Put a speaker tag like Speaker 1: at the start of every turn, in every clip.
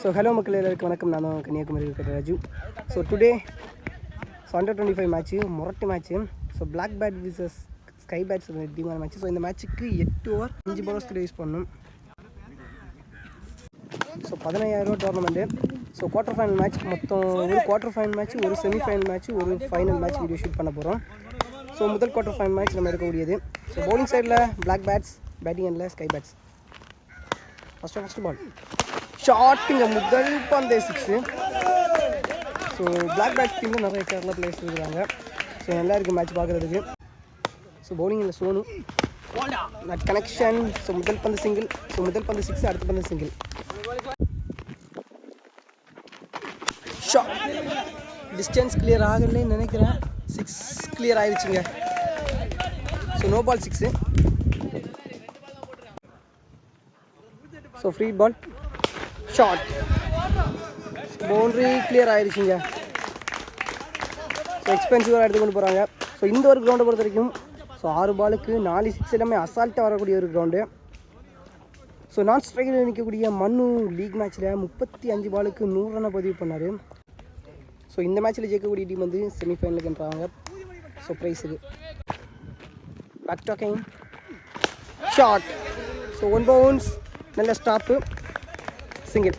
Speaker 1: So hello மக்கள் எல்லாருக்கும் வணக்கம். நான் தான் Kanyakumari Raju. So today under 25 match, மொரட்டு match. So black bat versus sky bats டீமான மேட்ச்சு. ஸோ இந்த மேட்ச்சுக்கு 8 ஓவர் 5 பவுலர்ஸ் யூஸ் பண்ணணும். So 15,000 tournament. So quarter final match, மொத்தம் ஒரு குவார்ட்டர் ஃபைனல் மேட்ச், ஒரு செமிஃபைனல் மேட்ச், ஒரு ஃபைனல் மேட்ச் வீடியோ ஷூட் பண்ண போகிறோம். ஸோ முதல் குவார்ட்டர் ஃபைனல் மேட்ச் நம்ம எடுக்கக்கூடியது. ஸோ பவுலிங் சைடில் பிளாக் பேட்ஸ், பேட்டிங் எண்டில் ஸ்கை பேட்ஸ். ஃபஸ்ட்டு பால் ஷார்ட்டுங்க, முதல் பந்தே 6. ஸோ பிளாக் பேட்ஸ் டீமில் நிறைய கேரளா பிளேயர்ஸ் இருக்கிறாங்க. ஸோ நல்லா இருக்குது மேட்ச் பார்க்குறதுக்கு. ஸோ பவுலிங்கில் சோனு நட் கனெக்ஷன். ஸோ முதல் பந்து சிங்கிள். ஸோ முதல் பந்து 6, அடுத்த பந்து சிங்கிள். ஷாட் டிஸ்டன்ஸ் கிளியர் ஆகலைன்னு நினைக்கிறேன். 6 கிளியர் ஆயிடுச்சுங்க. So no ball 6. So free ball shot, boundary clear ஆயிடுச்சுங்க. ஸோ எக்ஸ்பென்சிவாக எடுத்து கொண்டு போகிறாங்க. ஸோ இந்த ஒரு கிரவுண்டை பொறுத்த வரைக்கும் ஸோ 6 பாலுக்கு 4 6 எல்லாமே அசால்ட்டாக வரக்கூடிய ஒரு கிரவுண்டு. ஸோ நான் ஸ்ட்ரைக்கில் நிற்கக்கூடிய மனு லீக் மேட்ச்சில் 35 பாலுக்கு 100 ரனை பதிவு பண்ணார். ஸோ இந்த மேட்ச்சில் ஜெயிக்கக்கூடிய டீம் வந்து செமிஃபைனலுக்குன்றாங்க. ஸோ ப்ரைஸுக்கு back talking shot. So 1 bounce, நல்ல ஸ்டாப்பு, சிங்கிள்.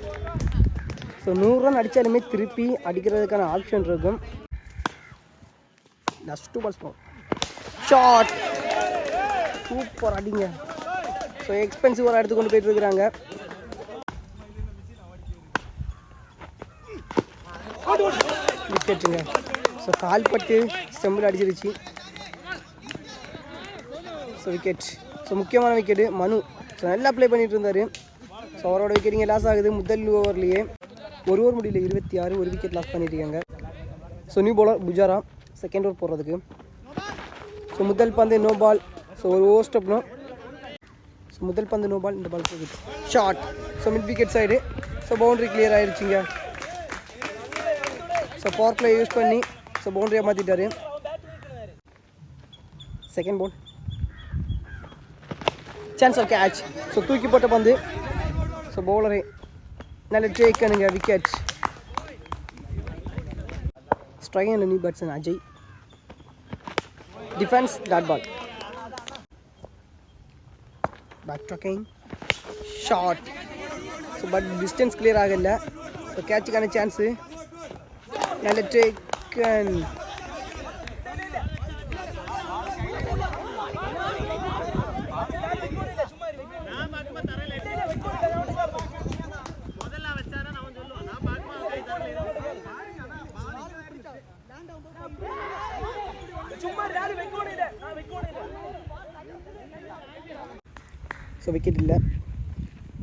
Speaker 1: ஸோ 100 ரன் அடித்தாலுமே திருப்பி அடிக்கிறதுக்கான ஆப்ஷன் இருக்கும். லாஸ்ட் 2 பால்ஸ் போகும். ஷாட் சூப்பர் அடிங்க. ஸோ எக்ஸ்பென்சிவாக எடுத்து கொண்டு போயிட்டு இருக்கிறாங்க. விக்கெட்டுங்க. ஸோ கால்பட்டு ஸ்டம்பில் அடிச்சிருச்சு. So wicket. ஸோ முக்கியமான விக்கெட்டு மனு. ஸோ நல்லா ப்ளே பண்ணிட்டு இருந்தார். ஸோ அவரோட விக்கெட்டிங்க லாஸ் ஆகுது முதல் ஓவர்லேயே. ஒரு ஓவர் முடியல 26, ஒரு விக்கெட் லாஸ் பண்ணியிருக்காங்க. So new bowler Pujara second over போடுறதுக்கு. ஸோ முதல் பந்து நோ பால். ஸோ ஒரு ஓவர் ஸ்டப்னோ. ஸோ முதல் பந்து நோ பால், இந்த பால் போகுது. Short. So mid wicket side. So boundary clear ஆகிடுச்சிங்க. ஸோ பவர் பிளே யூஸ் பண்ணி ஸோ பவுண்ட்ரியாக மாற்றிட்டாரு. Second ball chance of catch. So தூக்கி போட்ட பந்து. ஸோ பவுலரே நல்ல டேக்கனுங்க, wicket. Strike and new batsman Ajay. Defence dot ball. Back talking short. So but distance clear ஆகலை. ஸோ கேட்சுக்கான சான்ஸு. நல்ல டேக்கன். ஸோ விக்கெட் இல்லை.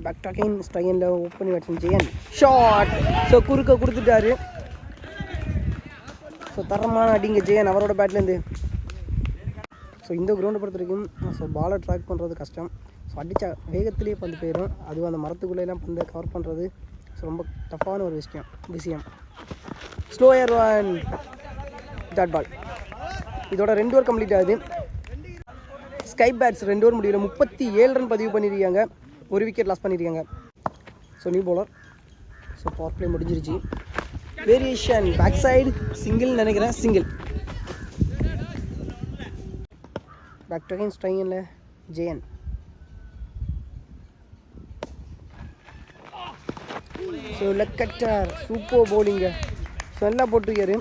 Speaker 1: பேக் டாக்கிங் ஸ்ட்ரைனில் open batsman Jayan. Short. So குறுக்க கொடுத்துட்டாரு. ஸோ தரமான அடிங்க ஜெயன் அவரோட பேட்லேருந்து. ஸோ இந்த கிரவுண்டை பொறுத்த வரைக்கும் ஸோ பாலை ட்ராக் பண்ணுறது கஷ்டம். ஸோ அடித்தா வேகத்திலேயே பந்து போயிடும். அதுவும் அந்த மரத்துக்குள்ளேலாம் பந்தை கவர் பண்ணுறது ஸோ ரொம்ப டஃப்பான ஒரு விஷயம். Slower one dot ball. இதோட 2 ஓவர் கம்ப்ளீட் ஆகுது. ஸ்கை பேட்ஸ் 2 ஓவர் முடியல 37 ரன் பதிவு பண்ணியிருக்காங்க. ஒரு விக்கெட் லாஸ் பண்ணியிருக்காங்க. So new bowler. So power play முடிஞ்சிருச்சு. வேரியேஷன் பேக் சைடு சிங்கிள் நினைக்கிறேன், சிங்கிள். பேக் டாக்கிங் ஸ்ட்ரைனில் Jayan. So leg cutter super பவுலிங்க. ஸோ நல்லா போட்டிருக்காரு.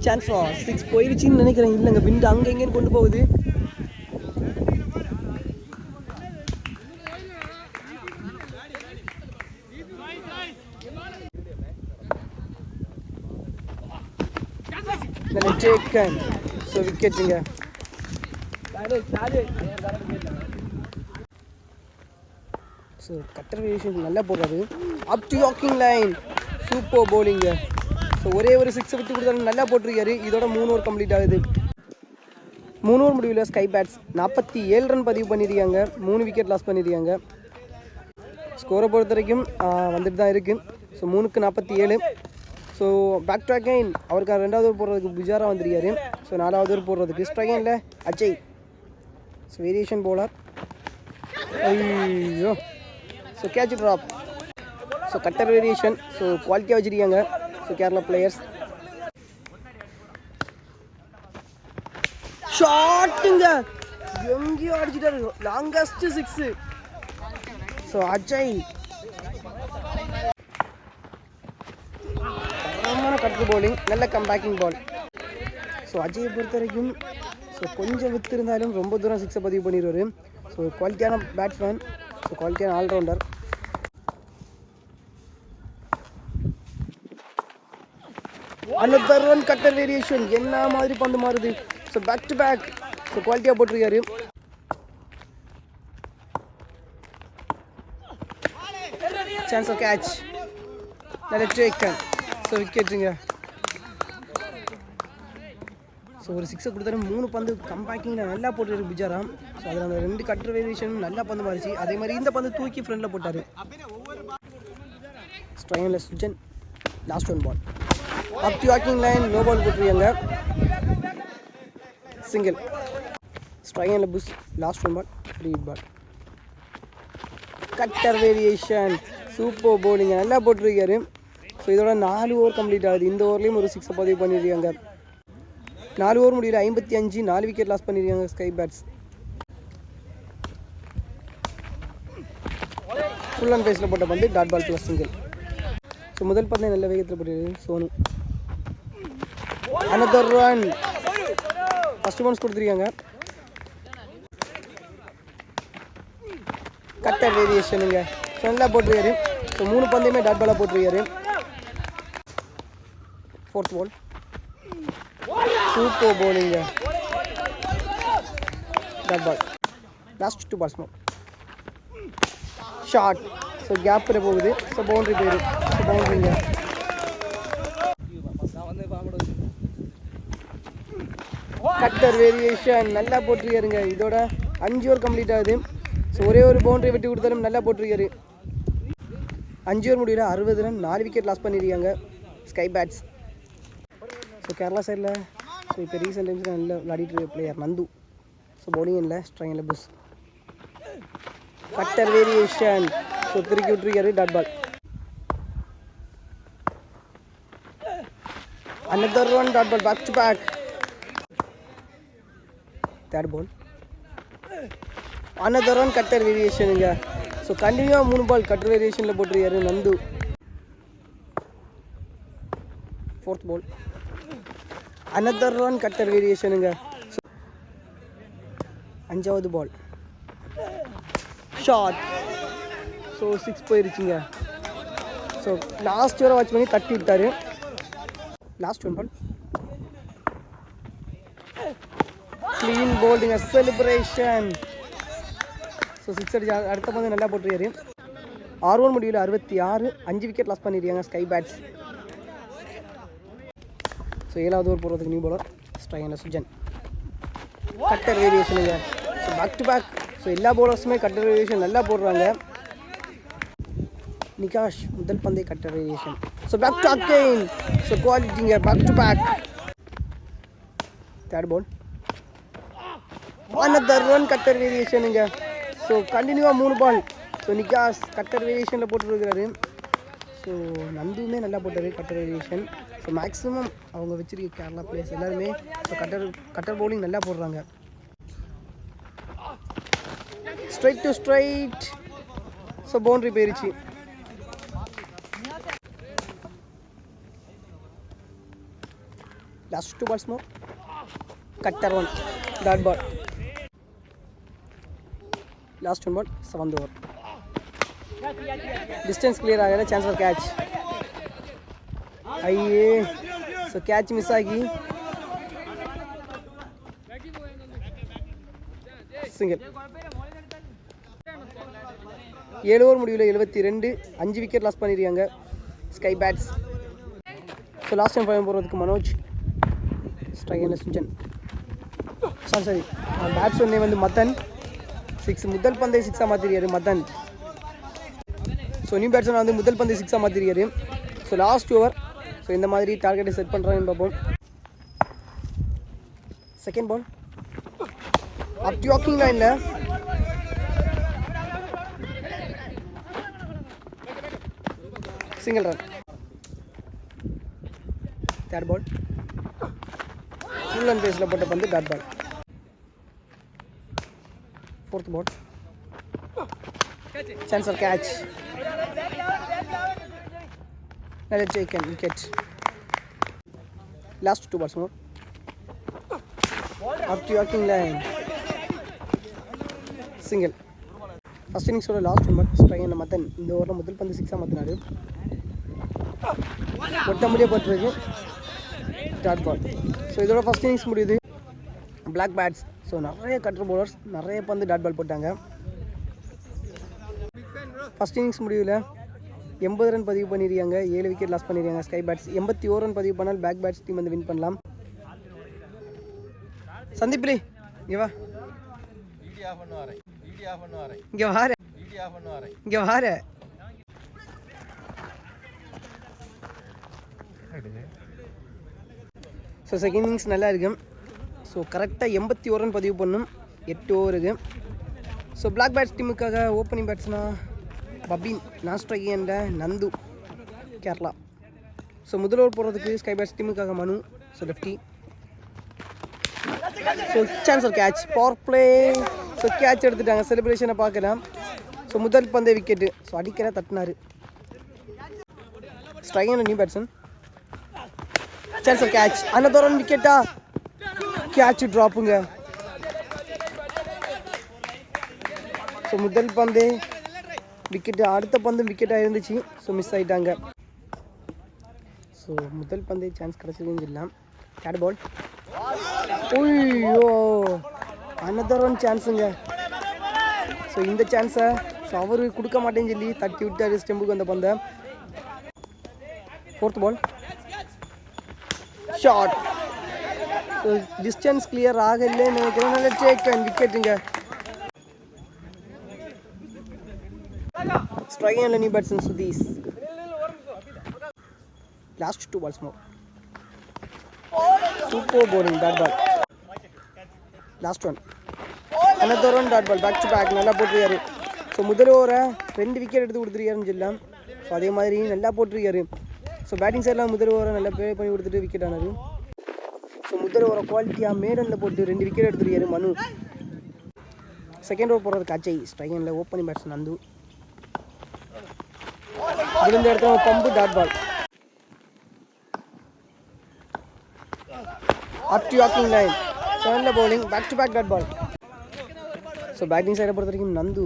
Speaker 1: சான்ஸ் 6 போயிடுச்சின்னு நினைக்கிறேன். இல்லைங்க, விண்டு அங்கே எங்கேன்னு கொண்டு போகுது. நல்ல டேக்கன். ஸோ விக்கெட்டுங்க. ஸோ கட்டர் வேரியேஷன் நல்லா போடுறாரு. Up to yorking line super பவுலிங்க. ஸோ ஒரே ஒரு 6 விட்டு கொடுத்தாலும் நல்லா போட்டிருக்காரு. இதோட 3 ஓவர் கம்ப்ளீட் ஆகுது. 3 ஓவர் முடிவில் ஸ்கை பேட்ஸ் 47 ரன் பதிவு பண்ணியிருக்காங்க. 3 விக்கெட் லாஸ் பண்ணியிருக்காங்க. ஸ்கோரை பொறுத்த வரைக்கும் வந்துட்டு தான் இருக்குது. ஸோ 3க்கு 47. ஸோ பேக் டு அகைன் அவருக்கு 2வது ஓவர் போடுறதுக்கு புஜாரா வந்திருக்காரு. ஸோ 4வது ஓவர் போடுறதுக்கு ஸ்ட்ரைக்கில் அஜய். So variation bowler. ஐயோ so catch drop. So cutter variation. So குவாலிட்டியாக வச்சுருக்காங்க ஸோ கேரளா பிளேயர்ஸ். ஷாட்டுங்க எங்கேயோ அடிச்சுட்டாரு. Longest 6. So Ajay cutter bowling, நல்ல கம்பேக்கிங் பால். ஸோ அஜயை பொறுத்த வரைக்கும் ஸோ கொஞ்சம் வித்து இருந்தாலும் ரொம்ப தூரம் 6 பதிவு பண்ணிடுவார். ஸோ குவாலிட்டியான பேட்ஸ்மேன், ஸோ குவாலிட்டியான allrounder. Another one cutter variation. என்ன மாதிரி பந்து மாறுது. So back to back. So குவாலிட்டியாக போட்டிருக்காரு. Chance of catch. நல்ல டேக்கன். ஸோ விக்கெட்டுங்க. ஸோ ஒரு 6 கொடுத்தாரு. 3 பந்து கம்பேக்கிங்கில் நல்லா போட்டுருக்கு புஜாரா. ஸோ அதில் அந்த 2 கட்டர் வேரியேஷன் நல்லா பந்து மாறிச்சு. அதே மாதிரி இந்த பந்து தூக்கி ஃப்ரண்டில் போட்டார். ஸ்ட்ரைனில் Sujan. Last one ball. Up to walking line. No ball போட்டுருக்காங்க. சிங்கிள். ஸ்ட்ரைனில் push. Last one ball. Free ball. Cutter variation. Super பவுலிங்க நல்லா போட்டிருக்காரு. ஸோ இதோட 4 ஓவர் கம்ப்ளீட் ஆகுது. இந்த ஓவர்லேயும் ஒரு 6 பதிவு பண்ணியிருக்காங்க. 4 ஓவர் முடியல 55, 4 விக்கெட் லாஸ் பண்ணியிருக்காங்க ஸ்கை பேட்ஸ். ஃபுல் அண்ட் ஃபேஸில் போட்ட பந்து dot ball plus single. So முதல் பந்தை நல்ல வேகத்தில் போட்டிருக்கு Sonu. Another run. First bounce கொடுத்துருக்காங்க. கட்டர் வேரியேஷனுங்க. ஸோ நல்லா போட்டிருக்காரு. ஸோ 3 பந்தையுமே டாட் பாலாக போட்டிருக்காரு. 4th ball. சூப்பர் பவுலிங்க. Dot ball. Last 2 balls more. Short. So கேப்பில் போகுது. ஸோ பவுண்ட்ரி போயிரு. ஸோ பவுண்ட்ரிங்க. கட்டர் வேரியேஷன் நல்லா போட்டிருக்காருங்க. இதோட 5 ஓவர் கம்ப்ளீட் ஆகுது. ஸோ ஒரே ஒரு பவுண்டரி வெட்டி கொடுத்தாலும் நல்லா போட்டிருக்காரு. 5 ஓவர் முடியல 60 ரன், 4 விக்கெட் லாஸ் பண்ணியிருக்காங்க ஸ்கை பேட்ஸ். ஸோ கேரளா சைடில் ஸோ இப்போ ரீசெண்ட் டைம்ஸ் நல்லா விளையாடிட்டு பிளேயர் நந்து. ஸோ பவுலிங் இல்லை ஸ்ட்ரைங்கில் புஷ். Cutter variation. ஸோ திருக்கி விட்டுருக்காரு dot ball. Another one dot ball. Back to back. 3rd ball. Another one cutter வேரியேஷனுங்க. ஸோ கண்டினியூவாக 3 பால் கட்டர் வேரியேஷனில் போட்டிருக்காரு Nandu. 4th ball. Another one cutter வேரியேஷனுங்க. ஸோ 5வது பால். ஷார்ட். ஸோ 6 போயிருச்சுங்க. ஸோ லாஸ்ட் ஓவரை வாட்ச் பண்ணி தட்டி விட்டார். Last 1 ball. க்ளீன் போல்டிங்க. செலிப்ரேஷன். ஸோ 6 அடிச்சு அடுத்த பந்து நல்லா போட்டிருக்காரு. 6 ஓவர் முடியல 66, 5 விக்கெட் லாஸ் பண்ணியிருக்காங்க ஸ்கை பேட்ஸ். ஸோ 7வது ஓவர் போடுறதுக்கு நியூ பாலர் ஸ்ட்ரைனில் சுஜன். கட்டர் வேரியேஷனுங்க. So back to back. So எல்லா பவுலர்ஸுமே கட்டர் வேரியேஷன் நல்லா போடுறாங்க. நிகாஷ் முதல் பந்தே cutter variation. So back to again. So குவாலிட்டிங்க. Back to back. 3rd ball. Another one cutter வேரியேஷனுங்க. ஸோ கண்டினியூவாக 3 பால். ஸோ நிகாஷ் கட்டர் வேரியேஷனில் போட்டுருக்கிறாரு. ஸோ நந்துமே நல்லா போட்டார் கட்டர் வேரியேஷன். ஸோ மேக்ஸிமம் அவங்க வச்சிருக்க கேரளா பிளேயர்ஸ் எல்லாருமே ஸோ கட்டர் பவுலிங் நல்லா போடுறாங்க. Straight to straight. So boundary போயிருச்சு. Last 2 balls more. Cutter one dot ball. Last 1 ball. 7th over. Distance clear ஆகல. Chance for catch. ஐயே ஸோ கேட்ச் மிஸ் ஆகி single. 7 over முடிவில் 72, 5 விக்கெட் லாஸ் பண்ணியிருக்காங்க sky bats. So last time five போகிறதுக்கு மனோஜ். ஸ்ட்ரைக்கில் Sujan. Sorry bats ஒன்னே வந்து மதன். 6 முதல் பந்தை 6ஆக மாற்றிருக்காரு மதன். ஸோ நியூ பேட்ஸ்மேன் வந்து முதல் பந்தை 6ஆக மாற்றிருக்காரு. ஸோ லாஸ்ட் ஓவர் ஸோ இந்த மாதிரி டார்கெட்டை செட் பண்ணுறாங்கன்னு பார்ப்போம். Second ball up to walking லைனில் single run. Third ball full and பேஸில் போட்ட பந்து dot ball. Fourth ball chance for catch. நல்ல taken wicket. Last 2 balls more. Up to walking line. Single. First இன்னிங்ஸோட லாஸ்ட் 1 பால் ஸ்ட்ரைக் என்ன மத்தன் இந்த ஓவரில் முதல் பந்து 6 மாற்றினாரு. ஒட்ட முடிய போட்டுருக்கு டாட் பால். ஸோ இதோட ஃபர்ஸ்ட் இன்னிங்ஸ் முடியுது. பிளாக் பேட்ஸ் ஸோ நிறைய கட்டர் பவுலர்ஸ் நிறைய பந்து டாட் பால் போட்டாங்க. ஃபர்ஸ்ட் இன்னிங்ஸ் முடிவில் 80 ரன் பதிவு பண்ணியிருக்காங்க, 7 விக்கெட் லாஸ் பண்ணியிருக்காங்க ஸ்கை பேட்ஸ். 81 ரன் பதிவு பண்ணால் பேக் பேட்ஸ் டீம் வந்து வின் பண்ணலாம். சந்தீப்லி இங்கே வா, இங்கே வார, இங்கே வார. ஸோ செகண்ட் இன்னிங்ஸ் நல்லா இருக்கு. ஸோ கரெக்டாக 81 ரன் பதிவு பண்ணும் 8 ஓவருக்கு. ஸோ பிளாக் பேட்ஸ் டீமுக்காக ஓப்பனிங் பேட்ஸ்னா பபின், நாஸ்ட்ரகி அண்ட் நந்து கேரளா. ஸோ முதல் ஓவர் போடுறதுக்கு ஸ்கை பேட்ஸ் டீமுக்காக Manu, so lefty. So chance or catch, power play. So catch எடுத்துட்டாங்க, செலிப்ரேஷனை பார்க்கலாம். ஸோ முதல் பந்தே விக்கெட்டு. ஸோ அடிக்கிற தட்டினார். Strike and new batsman. Chance or catch, another one விக்கெட்டா. கேட்ச் ட்ராப்புங்க. ஸோ முதல் பந்தே விக்கெட்டு, அடுத்த பந்து விக்கெட்டாக இருந்துச்சு. ஸோ மிஸ் ஆகிட்டாங்க. ஸோ முதல் பந்தே சான்ஸ் கிடச்சிதுன்னு சொல்லலாம். தேர்ட் பால் ஓய்யோ அனதர் ஒன் சான்ஸுங்க. ஸோ இந்த சான்ஸை ஸோ அவரு கொடுக்க மாட்டேன்னு சொல்லி தட்டி விட்டாரு ஸ்டெம்புக்கு வந்த பந்தை. Fourth ball short. So distance clear ஆகலைன்னு நினைக்கிறேன். நல்ல டேக் அண்ட் விக்கெட்டுங்க. Strike and new batsman Sudhis. Last 2 balls more. Super bowling, bad ball. Last one. Another one dot ball, back to back. நல்லா போட்டுருக்காரு. ஸோ முதல் ஓவரை 2 விக்கெட் எடுத்து கொடுத்துருக்காருன்னு சொல்லலாம். ஸோ அதே மாதிரி நல்லா போட்டிருக்காரு. ஸோ பேட்டிங் சைடில் முதல் ஓவரை நல்லா ப்ளே பண்ணி கொடுத்துட்டு விக்கெட் ஆனார். ஸோ முதல் ஓவரை குவாலிட்டியாக மேடனில் போட்டு 2 விக்கெட் எடுத்துருக்காரு மனு. செகண்ட் ஓவர் போடுறதுக்கு அஜய், ஸ்ட்ரைக் அண்டில் ஓப்பனிங் பேட்ஸ் நந்து. விழுந்த இடத்துல bump dot ball. Up to walking line. So நல்ல bowling, back to back dot ball. So batting சைடை பொறுத்த வரைக்கும் நந்து.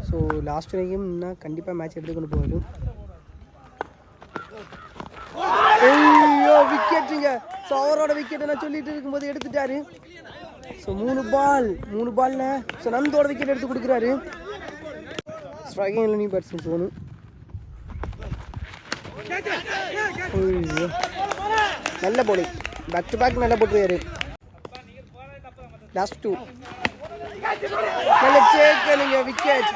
Speaker 1: ஸோ லாஸ்ட் வரைக்கும் இன்னும் கண்டிப்பாக மேட்ச் எடுத்து கொண்டு போவார். ஐயோ விக்கெட்டுங்க. ஸோ அவரோட விக்கெட்டை நான் சொல்லிட்டு இருக்கும்போது எடுத்துட்டாரு. ஸோ 3 பால்ல ஸோ நந்தோட விக்கெட் எடுத்து கொடுக்குறாரு. Striking new batsman Sonu. நல்ல பவுலிங், பேக் டு பேக் நல்லா போட்டுருக்காரு. லாஸ்ட் 2 நல்ல சேக்கனுங்க wicket.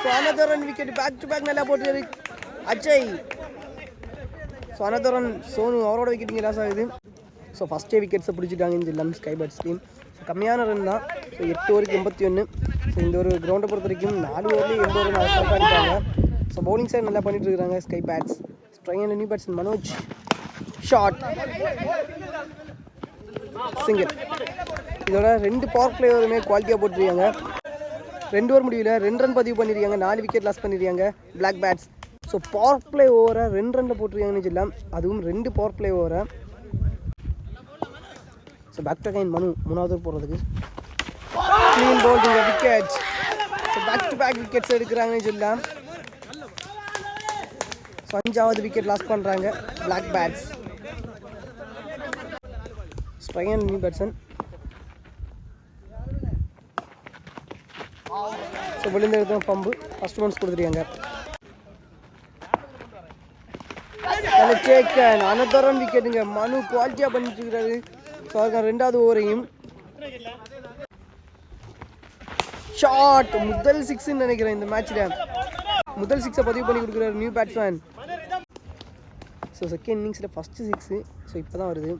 Speaker 1: So another run wicket, back to back நல்லா போட்டுருக்காரு Ajay. So another run Sonu, அவரோட விக்கெட் இங்கே லாஸ் ஆகுது. ஸோ ஃபஸ்ட்டே விக்கெட்ஸை பிடிச்சிட்டாங்க இந்த ஸ்கை பேட்ஸ் டீம். ஸோ கம்மியான ரன் தான். ஸோ 8 ஓவருக்கு 81. ஸோ இந்த ஒரு கிரவுண்டை பொறுத்த வரைக்கும் 4 ஓவர்லேயே 80 ரன் அசால்ட்டாக அடிப்பாங்க. ஸோ பவுலிங் சைடு நல்லா பண்ணிட்டு இருக்காங்க SKY bats. Strike and new batsman Manoj. Short, single. இதோட 2 பவர் பிளேயருமே குவாலிட்டியாக போட்டுருக்காங்க. 2 ஓவர் முடிவில் 2 ரன் பதிவு பண்ணியிருக்காங்க, 4 விக்கெட் லாஸ் பண்ணியிருக்காங்க black bats. So power play ஓவரை 2 ரனில் போட்டிருக்காங்கன்னு சொல்லலாம், அதுவும் 2 பவர் பிளே ஓவரை. ஸோ பேக் டு கைன் மனு, 3வது போடுறதுக்கு clean bowling wicket. So back to back wickets எடுக்கிறாங்கன்னு சொல்லலாம். ஸோ 5வது விக்கெட் லாஸ் பண்ணுறாங்க black bats. Strike and new batsman. So விழுந்த இடத்துல பம்பு, ஃபர்ஸ்ட் ஒன்ஸ் கொடுத்துருக்காங்க. சேக்கன் அனதர் ரன் விக்கெட்டுங்க. மனு குவாலிட்டியாக பண்ணிட்டு இருக்கிறாரு. ஸோ அதுக்கு 2வது ஓவரையும் ஷார்ட், முதல் 6ன்னு நினைக்கிறேன் இந்த மேட்ச்சில். முதல் 6 பதிவு பண்ணி கொடுக்குறாரு நியூ பேட்ஸ்மேன். ஸோ செகண்ட் இன்னிங்ஸில் ஃபஸ்ட்டு 6. ஸோ இப்போ தான் வருது.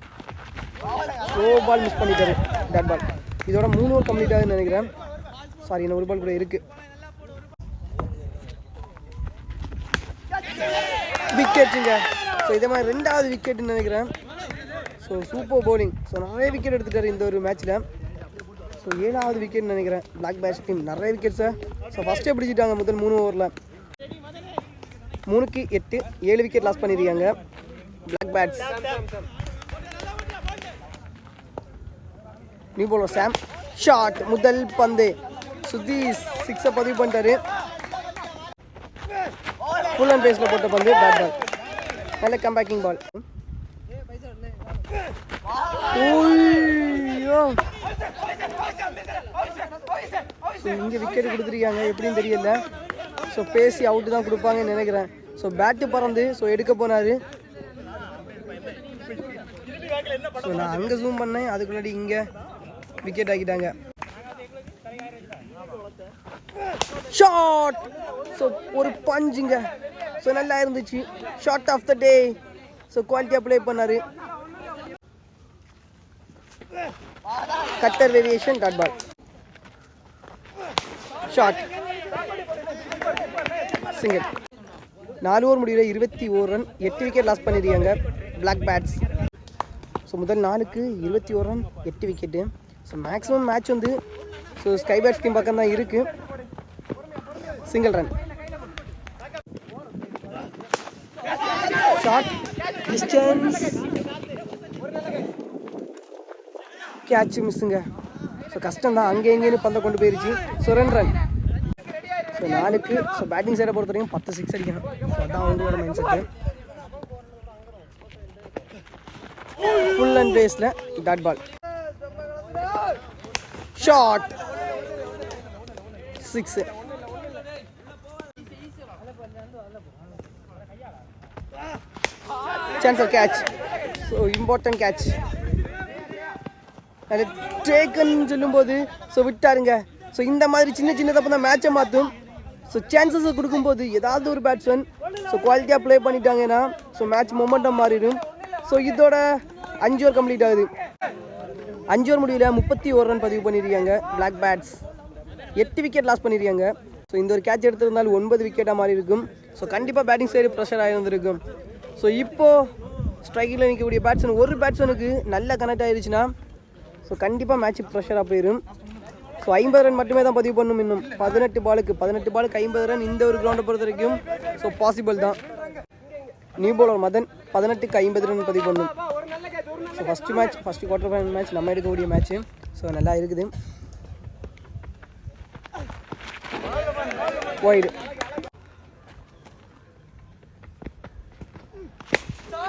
Speaker 1: ஸ்லோ பால் மிஸ் பண்ணிட்டாரு, டாட் பால். இதோட 3 ஓவர் கம்ப்ளீட் ஆகுதுன்னு நினைக்கிறேன். சாரி, இன்னும் ஒரு பால் கூட இருக்குது. விக்கெட்டுங்க. ஸோ இதே மாதிரி 2வது விக்கெட்டுன்னு நினைக்கிறேன். So super bowling. ஸோ நிறைய விக்கெட் எடுத்துட்டார் இந்த ஒரு மேட்ச்சில். ஸோ 7வது விக்கெட்னு நினைக்கிறேன். பிளாக் பேட்ஸ் டீம் நிறைய விக்கெட்ஸை ஸோ ஃபஸ்ட்டே பிடிச்சிட்டாங்க முதல் 3 ஓவரில். 3க்கு 8, 7 விக்கெட் லாஸ் பண்ணியிருக்காங்க பிளாக் பேட்ஸ். நியூ பவுலர் சாம். ஷாட், முதல் பந்து. சுத்தி 6 பதிவு பண்ணிட்டாரு. ஃபுல் அண்ட் பேஸில் போட்ட பந்து, டாட் பால். நல்ல கம்பேக்கிங் பால். இங்கே விக்கெட் கொடுத்துருக்காங்க, எப்படின்னு தெரியல. ஸோ பேசி அவுட்டு தான் கொடுப்பாங்கன்னு நினைக்கிறேன். ஸோ பேட்டு பறந்து ஸோ எடுக்க போனார். ஸோ நான் அங்கே ஜூம் பண்ணேன், அதுக்குள்ளாடி இங்கே விக்கெட் ஆக்கிட்டாங்க. ஷாட். ஸோ ஒரு பஞ்சுங்க. ஸோ நல்லா இருந்துச்சு. Shot of the day. So குவாலிட்டியாக ப்ளே பண்ணார். Cutter variation, dot ball. Shot, single. 4 over முடிவில் 21 ரன், 8 விக்கெட் லாஸ் பண்ணியிருக்காங்க பிளாக் பேட்ஸ். ஸோ முதல் 4க்கு 21 run, 8 wicket. So maximum match வந்து ஸோ ஸ்கை பேட்ஸ் டீம் பக்கம் தான் இருக்குது. Single run. Shot, distance, catch மிஸ்ஸுங்க. ஸோ கஷ்டம் தான், அங்கே எங்கேயும் பந்தை கொண்டு போயிருச்சு. So 2 run. ஸோ 4க்கு ஸோ பேட்டிங் சைடை பொறுத்த வரைக்கும் 10 6 அடிக்கணும். ஸோ அதான் அவங்களோட மைண்ட் செட்டு. ஃபுல் அண்ட் பேஸில் dot ball. Shot, 6. Chance of catch. So important catch. அது டேக்கன்னு சொல்லும்போது ஸோ விட்டாருங்க. ஸோ இந்த மாதிரி சின்ன சின்ன தப்பு தான் மேட்சை மாற்றும். ஸோ சான்சஸை கொடுக்கும்போது ஏதாவது ஒரு பேட்ஸ்மேன் ஸோ குவாலிட்டியாக ப்ளே பண்ணிட்டாங்கன்னா ஸோ மேட்ச் மொமெண்டம் மாறிடும். ஸோ இதோட 5 ஓவர் கம்ப்ளீட் ஆகுது. 5 ஓவர் முடியல 31 ரன் பதிவு பண்ணியிருக்காங்க பிளாக் பேட்ஸ். 8 விக்கெட் லாஸ் பண்ணியிருக்காங்க. ஸோ இந்த ஒரு கேட்ச் எடுத்திருந்தாலும் 9 விக்கெட்டாக மாறி இருக்கும். ஸோ கண்டிப்பாக பேட்டிங் சைடு ப்ரெஷர் ஆகிருந்திருக்கும். ஸோ இப்போது ஸ்ட்ரைக்கில் நிற்கக்கூடிய பேட்ஸ்மேன் ஒரு பேட்ஸ்மேனுக்கு நல்ல கனெக்ட் ஆகிருச்சுன்னா ஸோ கண்டிப்பாக மேட்ச் ப்ரெஷராக போயிடும். ஸோ 50 ரன் மட்டுமே தான் பதிவு பண்ணணும். இன்னும் 18 பாலுக்கு 50 ரன் இந்த ஒரு கிரவுண்டை பொறுத்த வரைக்கும் ஸோ பாசிபிள் தான். நியூ பவுலர் மதன் 18க்கு 50 ரன் பதிவு பண்ணணும். So first match, first quarter final match நம்ம எடுக்கக்கூடிய மேட்ச்சு. ஸோ நல்லா இருக்குது. Wide.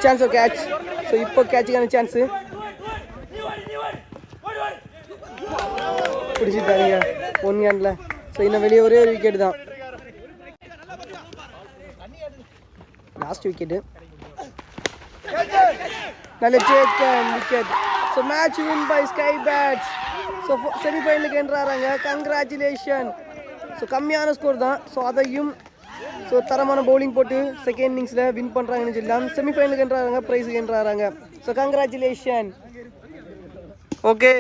Speaker 1: Chance of catch. So இப்போ கேட்சுக்கான சான்ஸு பிடிச்சிட்டாருங்க 1 ஹேண்டில். ஸோ இன்னும் வெளியே ஒரே ஒரு விக்கெட் தான், லாஸ்ட் விக்கெட்டு. நல்ல taken wicket. So match win by sky bats. So செமிஃபைனலுக்கு என்றாராங்க. கங்க்ராச்சுலேஷன். ஸோ கம்மியான ஸ்கோர் தான். ஸோ அதையும் ஸோ தரமான பவுலிங் போட்டு செகண்ட் இன்னிங்ஸில் வின் பண்ணுறாங்கன்னு சொல்லலாம். செமிஃபைனலுக்கு என்றாராங்க, ப்ரைஸுக்கு என்றாராங்க. So congratulation. ஓகே.